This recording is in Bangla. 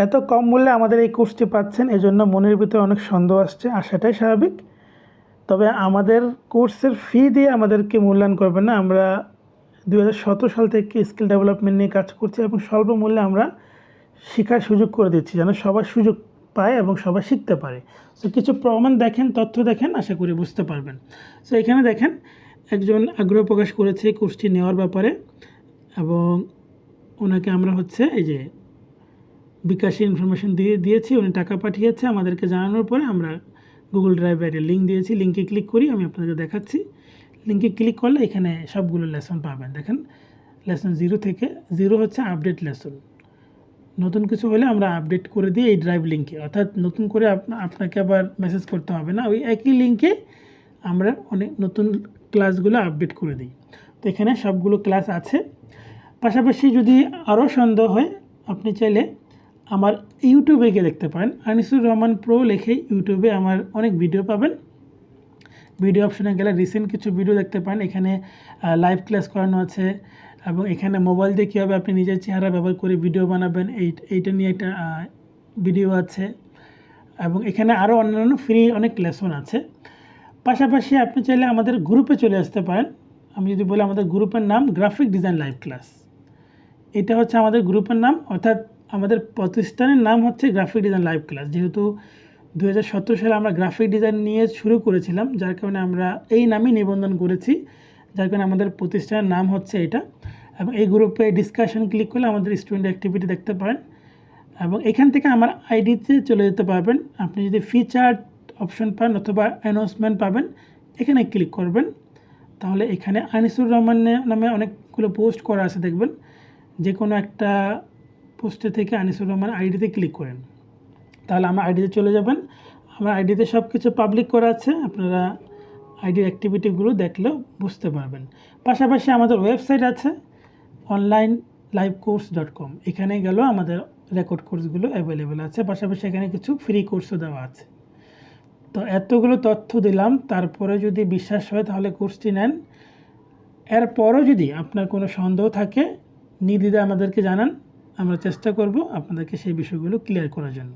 এত কম মূল্যে আমাদের এই কোর্সটি পাচ্ছেন, এজন্য মনের ভিতরে অনেক সন্দেহ আসছে, আর সেটাই স্বাভাবিক। তবে আমাদের কোর্সের ফি দিয়ে আমাদেরকে মূল্যায়ন করবেন না। আমরা 2017 সাল থেকে স্কিল ডেভেলপমেন্ট নিয়ে কাজ করছি এবং স্বল্প মূল্যে আমরা শেখার সুযোগ করে দিচ্ছি, যেন সবাই সুযোগ পায় এবং সবাই শিখতে পারে। সো কিছু প্রমাণ দেখেন, তথ্য দেখেন, আশা করি বুঝতে পারবেন। সো এখানে দেখেন একজন আগ্রহ প্রকাশ করেছে কোর্সটি নেওয়ার ব্যাপারে, এবং ওনাকে আমরা এই যে বিকাশে ইনফরমেশন দিয়েছি, উনি টাকা পাঠিয়েছে আমাদেরকে জানানোর পরে আমরা গুগল ড্রাইভে একটা লিঙ্ক দিয়েছি। লিঙ্কে ক্লিক করি, আমি আপনাদেরকে দেখাচ্ছি। লিঙ্কে ক্লিক করলে এখানে সবগুলো লেসন পাবেন। দেখেন লেসন 0 থেকে 0 হচ্ছে আপডেট লেসন। নতুন কিছু হলে আমরা আপডেট করে দিই এই ড্রাইভ লিঙ্কে, অর্থাৎ নতুন করে আপনাকে আবার মেসেজ করতে হবে না, ওই একই লিঙ্কে আমরা অনেক নতুন ক্লাসগুলো আপডেট করে দিই। তো এখানে সবগুলো ক্লাস আছে। পাশাপাশি যদি আরও সন্দেহ হয়, আপনি চাইলে আমার ইউটিউবে গিয়ে দেখতে পারেন। আনিসুর রহমান প্রো লিখে ইউটিউবে আমার অনেক ভিডিও পাবেন। ভিডিও অপশনে গেলে রিসেন্ট কিছু ভিডিও দেখতে পান। এখানে লাইভ ক্লাস করানো আছে, এবং এখানে মোবাইল দিয়ে কীভাবে আপনি নিজের চেহারা ব্যবহার করে ভিডিও বানাবেন এইটা নিয়ে একটা ভিডিও আছে, এবং এখানে আরও অন্যান্য ফ্রি অনেক লেসন আছে। পাশাপাশি আপনি চাইলে আমাদের গ্রুপে চলে আসতে পারেন। আমি যদি বলি আমাদের গ্রুপের নাম গ্রাফিক ডিজাইন লাইভ ক্লাস, এটা হচ্ছে আমাদের গ্রুপের নাম, অর্থাৎ আমাদের প্রতিষ্ঠানের নাম হচ্ছে গ্রাফিক ডিজাইন লাইভ ক্লাস। যেহেতু 2017 সালে আমরা গ্রাফিক ডিজাইন নিয়ে শুরু করেছিলাম, যার কারণে আমরা এই নামই নিবন্ধন করেছি, যার কারণে আমাদের প্রতিষ্ঠানের নাম হচ্ছে এটা। এবং এই গ্রুপে ডিসকাশন ক্লিক করলে আমাদের স্টুডেন্ট অ্যাক্টিভিটি দেখতে পারেন, এবং এখান থেকে আমার আইডিতে চলে যেতে পারবেন। আপনি যদি ফিচার অপশন পান অথবা অ্যানাউন্সমেন্ট পাবেন, এখানে ক্লিক করবেন, তাহলে এখানে আনিসুর রহমান নামে অনেকগুলো পোস্ট করা আছে দেখবেন। যে কোনো একটা পোস্টে থেকে আনিসুর রহমান আইডিতে ক্লিক করেন, তাহলে আমার আইডিতে চলে যাবেন। আমার আইডিতে সব কিছু পাবলিক করা আছে, আপনারা আইডির অ্যাক্টিভিটিগুলো দেখলেও বুঝতে পারবেন। পাশাপাশি আমাদের ওয়েবসাইট আছে onlinelivcourse.com, এখানে গেলেও আমাদের রেকর্ড কোর্সগুলো অ্যাভেলেবেল আছে। পাশাপাশি এখানে কিছু ফ্রি কোর্সও দেওয়া আছে। তো এতগুলো তথ্য দিলাম, তারপরে যদি বিশ্বাস হয় তাহলে কোর্সটি নেন। এরপরও যদি আপনার কোনো সন্দেহ থাকে, নির্দ্বিধায় আমাদেরকে জানান, আমরা চেষ্টা করব আপনাদেরকে সেই বিষয়গুলো ক্লিয়ার করার জন্য।